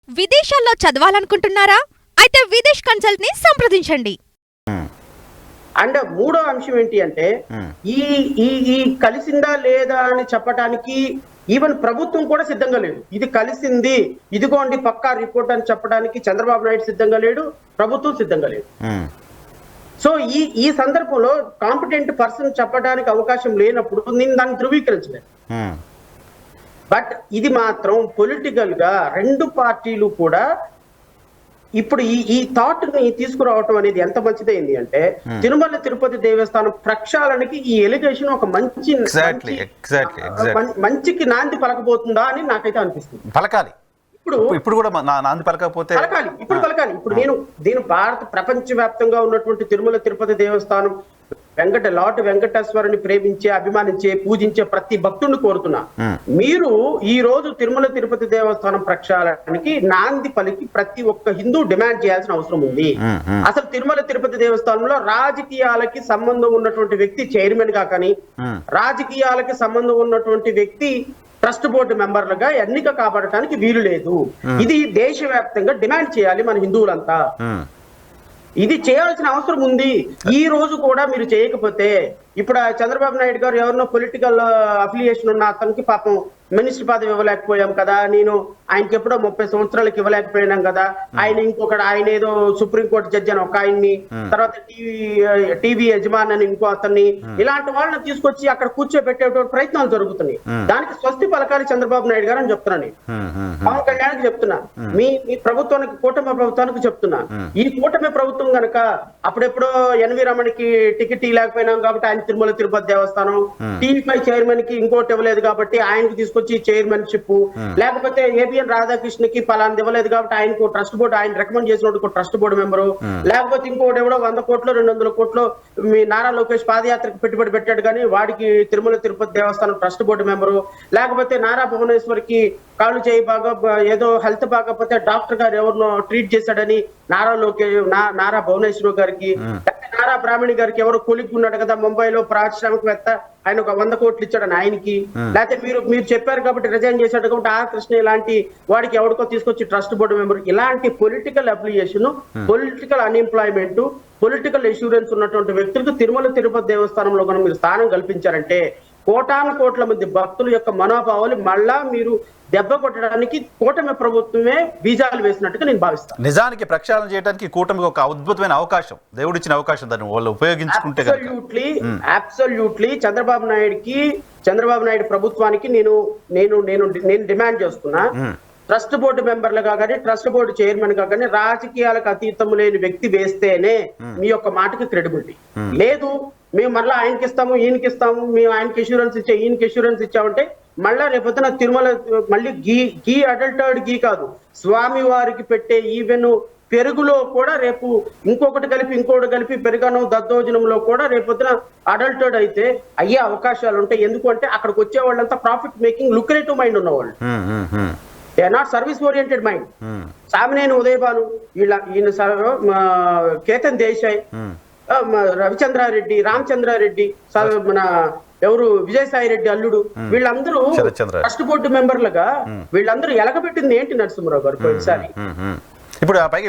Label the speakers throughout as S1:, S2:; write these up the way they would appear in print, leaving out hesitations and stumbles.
S1: విదేశాల్లో చదవాలనుకుంటున్నారా? అయితే విదేశ్ కన్సల్ట్ ని సంప్రదించండి.
S2: అండ్ మూడో అంశం ఏంటి అంటే ఈ ఈ ఈ కలిసిందా లేదా అని చెప్పడానికి ఈవెన్ ప్రభుత్వం కూడా సిద్ధంగా లేదు. ఇది కలిసింది, ఇదిగోండి పక్కా రిపోర్ట్ అని చెప్పడానికి చంద్రబాబు నాయుడు సిద్ధంగా లేడు, ప్రభుత్వం సిద్ధంగా లేదు. సో ఈ సందర్భంలో కాంపిటెంట్ పర్సన్ చెప్పడానికి అవకాశం లేనప్పుడు నేను దాన్ని ధృవీకరించలేదు. బట్ ఇది మాత్రం పొలిటికల్ గా రెండు పార్టీలు కూడా ఇప్పుడు ఈ థాట్ ని తీసుకురావటం అనేది ఎంత మంచిదైంది అంటే తిరుమల తిరుపతి దేవస్థానం ప్రక్షాళనకి ఈ ఎలిగేషన్ ఒక మంచికి నాంది పలకబోతుందా అని నాకైతే అనిపిస్తుంది.
S3: పలకాలి. ఇప్పుడు కూడా నాంది పలకపోతే
S2: పలకాలి. ఇప్పుడు నేను భారత ప్రపంచ వ్యాప్తంగా ఉన్నటువంటి తిరుమల తిరుపతి దేవస్థానం లార్డ్ వెంకటేశ్వరుని ప్రేమించే, అభిమానించే, పూజించే ప్రతి భక్తుడిని కోరుతున్నా, మీరు ఈ రోజు తిరుమల తిరుపతి దేవస్థానం ప్రక్షాళనకి నాంది పలికి ప్రతి ఒక్క హిందూ డిమాండ్ చేయాల్సిన అవసరం ఉంది. అసలు తిరుమల తిరుపతి దేవస్థానంలో రాజకీయాలకి సంబంధం ఉన్నటువంటి వ్యక్తి చైర్మన్ గా కానీ, రాజకీయాలకి సంబంధం ఉన్నటువంటి వ్యక్తి ట్రస్ట్ బోర్డు మెంబర్లుగా ఎన్నిక కాబడటానికి వీలు లేదు. ఇది దేశవ్యాప్తంగా డిమాండ్ చేయాలి మన హిందువులంతా. ఇది చేయాల్సిన అవసరం ఉంది. ఈ రోజు కూడా మీరు చేయకపోతే ఇప్పుడు చంద్రబాబు నాయుడు గారు ఎవరినో పొలిటికల్ అఫిలియేషన్ ఉన్న అతనికి పాపం మినిస్టర్ పదవి ఇవ్వలేకపోయాం కదా, నేను ఆయనకి ఎప్పుడో 30 సంవత్సరాలకు ఇవ్వలేకపోయినాం కదా, ఆయన ఏదో సుప్రీంకోర్టు జడ్జి అని ఒక ఆయన్ని, తర్వాత టీవీ యజమాని అని ఇంకో అతన్ని, ఇలాంటి వాళ్ళని తీసుకొచ్చి అక్కడ కూర్చోబెట్టేటువంటి ప్రయత్నాలు జరుగుతున్నాయి. దానికి స్వస్తి పలకాలి చంద్రబాబు నాయుడు గారు అని చెప్తున్నాను. పవన్ కళ్యాణ్కి చెప్తున్నా, మీ కూటమి ప్రభుత్వానికి చెప్తున్నా, ఈ కూటమి ప్రభుత్వం గనక అప్పుడెప్పుడో ఎన్వి రమణికి టికెట్ ఇవ్వలేకపోయినాం కాబట్టి ఆయన తిరుమల తిరుపతి దేవస్థానం, టీవీ5 చైర్మన్ కి ఇంకోటి ఇవ్వలేదు కాబట్టి ఆయనకి తీసుకొచ్చి చైర్మన్షిప్, లేకపోతే ఏబిఎన్ రాధాకృష్ణకి పలాంది ఇవ్వలేదు కాబట్టి ఆయనకు ట్రస్ట్ బోర్డు, ఆయన రికమెండ్ చేసిన ట్రస్ట్ బోర్డు మెంబరు, లేకపోతే ఇంకోటి ఎవడో 100 కోట్లు 200 కోట్లు మీ నారా లోకేష్ పాదయాత్రకు పెట్టుబడి పెట్టాడు కానీ వాడికి తిరుమల తిరుపతి దేవస్థానం ట్రస్ట్ బోర్డు మెంబరు, లేకపోతే నారా భువనేశ్వర్కి కాళ్ళు చేయి ఏదో హెల్త్ బాగపోతే డాక్టర్ గారు ఎవరినో ట్రీట్ చేశాడని నారా భువనేశ్వర్ గారికి, నారా బ్రాహ్మణి గారికి ఎవరు కొలిక్ ఉన్నాడు కదా ముంబైలో పారిశ్రామికవేత్త, ఆయన ఒక 100 కోట్లు ఇచ్చాడని ఆయనకి, లేకపోతే మీరు చెప్పారు కాబట్టి రిజైన్ చేశాడు కాబట్టి ఆర్ కృష్ణ ఇలాంటి వాడికి ఎవరికో తీసుకొచ్చి ట్రస్ట్ బోర్డు మెంబర్, ఇలాంటి political affiliation, political unemployment, political insurance ఉన్నటువంటి వ్యక్తులకు తిరుమల తిరుపతి దేవస్థానంలో కనుక మీరు స్థానం కల్పించారంటే కోటాను కోట్ల మంది భక్తుల యొక్క మనోభావాలు మళ్ళా మీరు దెబ్బ కొట్టడానికి కూటమి ప్రభుత్వమే బీజాలు వేసినట్టుగా నేను భావిస్తాను.
S3: నిజానికి ప్రక్షాళన చేయడానికి కూటమికి ఒక అద్భుతమైన అవకాశం, దేవుడిచ్చిన అవకాశం, దాన్ని వాళ్ళు ఉపయోగించుకుంటే
S2: అబ్సల్యూట్లీ చంద్రబాబు నాయుడు ప్రభుత్వానికి నేను డిమాండ్ చేస్తున్నా, ట్రస్ట్ బోర్డు మెంబర్లుగా కానీ ట్రస్ట్ బోర్డు చైర్మన్ గా కానీ రాజకీయాలకు అతీతం లేని వ్యక్తి వేస్తేనే మీ యొక్క మాటకి క్రెడిబిలిటీ. లేదు మేము మళ్ళీ ఆయనకి ఇస్తాము ఈయనకి ఇస్తాము, మేము ఆయనకి ఇన్సూరెన్స్ ఇచ్చా ఈయనకి ఇన్సూరెన్స్ ఇచ్చామంటే మళ్ళా రేపొద్దున తిరుమల మళ్ళీ గీ అడల్టర్డ్ గీ కాదు, స్వామి వారికి పెట్టే ఈవెన్ పెరుగులో కూడా రేపు ఇంకొకటి కలిపి పెరుగనం దద్దోజనంలో కూడా రేపొద్దున అడల్టర్డ్ అయితే అయ్యే అవకాశాలు ఉంటాయి. ఎందుకు అంటే అక్కడికి వచ్చే వాళ్ళంతా ప్రాఫిట్ మేకింగ్ లుక్రేటివ్ మైండ్ ఉన్నవాళ్ళు, they are not service oriented mind. Samineni Udayabhanu, ఈయన కేతన్ దేశాయ్, రవిచంద్రారెడ్డి, రామచంద్రారెడ్డి, మన ఎవరు విజయసాయి రెడ్డి అల్లుడు, వీళ్ళందరూ ట్రస్ట్ బోర్డు మెంబర్లుగా వీళ్ళందరూ ఎలగబెట్టింది ఏంటి నరసింహరావు గారు పోయినసారి.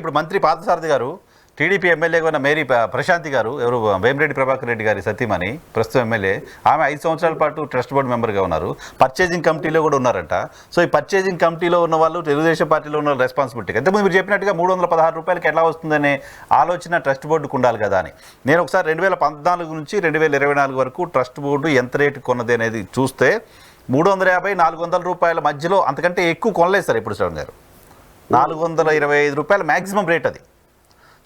S3: ఇప్పుడు మంత్రి పార్థసారథి గారు, టీడీపీ ఎమ్మెల్యేగా ఉన్న మేరీ ప్రశాంతి గారు, ఎవరు వేమిరెడ్డి ప్రభాకర్ రెడ్డి గారి సతీమణి, ప్రస్తుతం ఎమ్మెల్యే, ఆమె 5 సంవత్సరాల పాటు ట్రస్ట్ బోర్డు మెంబర్గా ఉన్నారు. పర్చేజింగ్ కమిటీలో కూడా ఉన్నారంట. సో ఈ పర్చేజింగ్ కమిటీలో ఉన్న వాళ్ళు తెలుగుదేశం పార్టీలో ఉన్న రెస్పాన్సిబిలిటీ, అంటే మీరు చెప్పినట్టుగా 316 రూపాయలకి ఎట్లా వస్తుందనే ఆలోచన ట్రస్ట్ బోర్డుకు ఉండాలి కదా అని. నేను ఒకసారి 2014 నుంచి 2024 వరకు ట్రస్ట్ బోర్డు ఎంత రేటు కొన్నది అనేది చూస్తే 350-400 రూపాయల మధ్యలో, అంతకంటే ఎక్కువ కొనలేదు సార్ ఇప్పుడు శ్రవణ్ గారు. 425 రూపాయలు మ్యాక్సిమం రేట్ అది.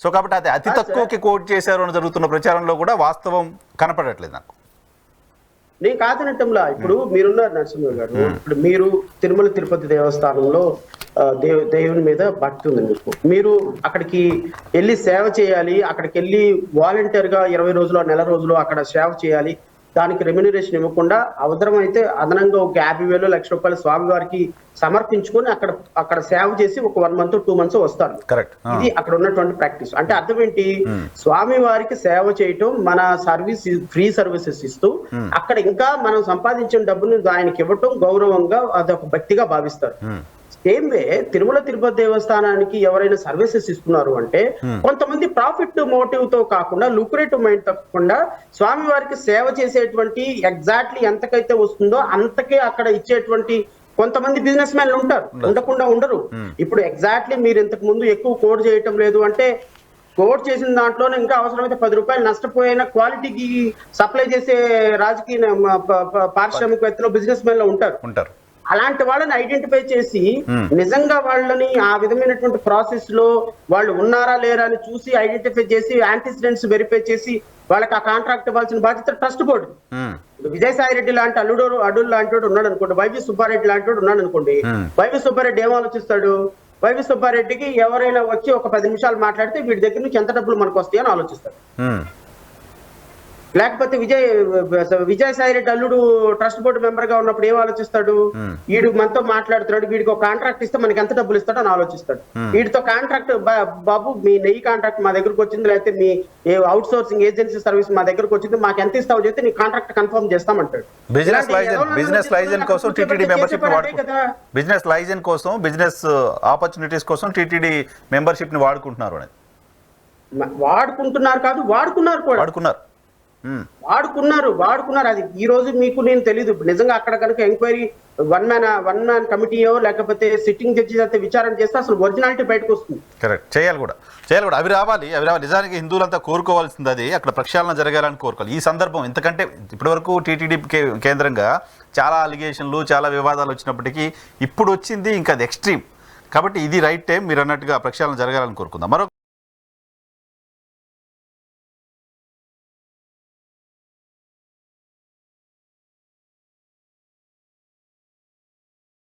S3: సో కాబట్టి అది అతి తక్కువకి కోట్ చేశారు అని జరుగుతున్న ప్రచారంలో కూడా వాస్తవం కనపడట్లేదు నాకు.
S2: నేను కాదనటంలా, ఇప్పుడు మీరున్నారు నరసింహ గారు, ఇప్పుడు మీరు తిరుమల తిరుపతి దేవస్థానంలో దేవుని మీద భక్తి ఉంది మీరు అక్కడికి వెళ్ళి సేవ చేయాలి, అక్కడికి వెళ్ళి వాలంటీర్ గా 20 రోజులు నెల రోజులు అక్కడ సేవ చేయాలి, దానికి రెమ్యునరేషన్ ఇవ్వకుండా అవసరమైతే అదనంగా ఒక 50,000 లక్ష రూపాయలు స్వామివారికి సమర్పించుకొని అక్కడ సేవ చేసి ఒక 1 మంత్ 2 మంత్స్ వస్తారు. ఇది అక్కడ ఉన్నటువంటి ప్రాక్టీస్. అంటే అర్థం ఏంటి, స్వామి వారికి సేవ చేయటం, మన సర్వీస్ ఫ్రీ సర్వీసెస్ ఇస్తూ అక్కడ ఇంకా మనం సంపాదించిన డబ్బుని ఆయనకి ఇవ్వటం గౌరవంగా అదొక భక్తిగా భావిస్తారు. సేమ్ వే తిరుమల తిరుపతి దేవస్థానానికి ఎవరైనా సర్వీసెస్ ఇస్తున్నారు అంటే కొంతమంది ప్రాఫిట్ మోటివ్ తో కాకుండా లుక్రేటివ్ మైండ్ తప్పకుండా స్వామి వారికి సేవ చేసేటువంటి ఎగ్జాక్ట్లీ ఎంతకైతే వస్తుందో అంతకే అక్కడ ఇచ్చేటువంటి కొంతమంది బిజినెస్ మ్యాన్లు ఉంటారు, ఉండకుండా ఉండరు. ఇప్పుడు ఎగ్జాక్ట్లీ మీరు ఇంతకు ముందు ఎక్కువ కోడ్ చేయటం లేదు అంటే కోడ్ చేసిన దాంట్లోనే ఇంకా అవసరమైతే 10 రూపాయలు నష్టపోయిన క్వాలిటీకి సప్లై చేసే రాజకీయ పారిశ్రామికవేత్తలు బిజినెస్ మ్యాన్లు ఉంటారు. అలాంటి వాళ్ళని ఐడెంటిఫై చేసి నిజంగా వాళ్ళని ఆ విధమైనటువంటి ప్రాసెస్ లో వాళ్ళు ఉన్నారా లేరా అని చూసి ఐడెంటిఫై చేసి యాంటిసిడెంట్స్ వెరిఫై చేసి వాళ్ళకి ఆ కాంట్రాక్ట్ ఇవ్వాల్సిన బాధ్యత ట్రస్ట్ బోర్డు. విజయసాయి రెడ్డి లాంటి అల్లుడు లాంటి వాడు ఉన్నాడు అనుకోండి, వైవి సుబ్బారెడ్డి లాంటి వాడు ఉన్నాడు అనుకోండి. వైవి సుబ్బారెడ్డి ఏం ఆలోచిస్తాడు? వైవి సుబ్బారెడ్డికి ఎవరైనా వచ్చి ఒక 10 నిమిషాలు మాట్లాడితే వీడి దగ్గర నుంచి ఎంత డబ్బులు మనకు వస్తాయని ఆలోచిస్తాడు. లేకపోతే విజయసాయి రెడ్డి అల్లుడు ట్రస్ట్ బోర్డు మెంబర్ గా ఉన్నప్పుడు ఏం ఆలోచిస్తాడు? వీడు మనతో మాట్లాడుతున్నాడు, వీడికి ఒక కాంట్రాక్ట్ ఇస్తే మనకి ఎంత డబ్బులు ఇస్తాడో అని ఆలోచిస్తాడు. వీడితో కాంట్రాక్ట్, బాబు మీ నెయ్యి కాంట్రాక్ట్ మా దగ్గరకు వచ్చింది, లేకపోతే me out sourcing agency service మా దగ్గరకు వచ్చింది, మాకు ఎంత ఇస్తావు చెప్తే నీ కాంట్రాక్ట్ కన్ఫర్మ్ చేస్తామంటాడు.
S3: బిజినెస్ లైసెన్స్ కోసం టీటీడీ మెంబర్షిప్ బిజినెస్ లైసెన్స్ కోసం బిజినెస్ ఆపర్చునిటీస్ కోసం టీటీడీ మెంబర్షిప్ ని వాడుకుంటున్నారు
S2: కాదు వాడుకున్నారు. అది ఈ రోజు మీకు నేను తెలీదు. నిజంగా అక్కడ కనుక ఎంక్వైరీ వన్ మ్యాన్ కమిటీయో లేకపోతే సిట్టింగ్ జడ్జి అయితే విచారణ చేస్తే అసలు ఒరిజినాలిటీ బయటకు వస్తుంది.
S3: కరెక్ట్, చేయాలి కూడా. అవి రావాలి. నిజానికి హిందువులంతా కోరుకోవాల్సింది అది, అక్కడ ప్రక్షాళన జరగాలని కోరుకోవాలి. ఈ సందర్భం ఇంతకంటే ఇప్పటివరకు టీటీడీ కేంద్రంగా చాలా అలిగేషన్లు చాలా వివాదాలు వచ్చినప్పటికీ ఇప్పుడు వచ్చింది ఇంకా అది ఎక్స్ట్రీమ్. కాబట్టి ఇది రైట్ టైం మీరు అన్నట్టుగా ప్రక్షాళన జరగాలని కోరుకుందాం.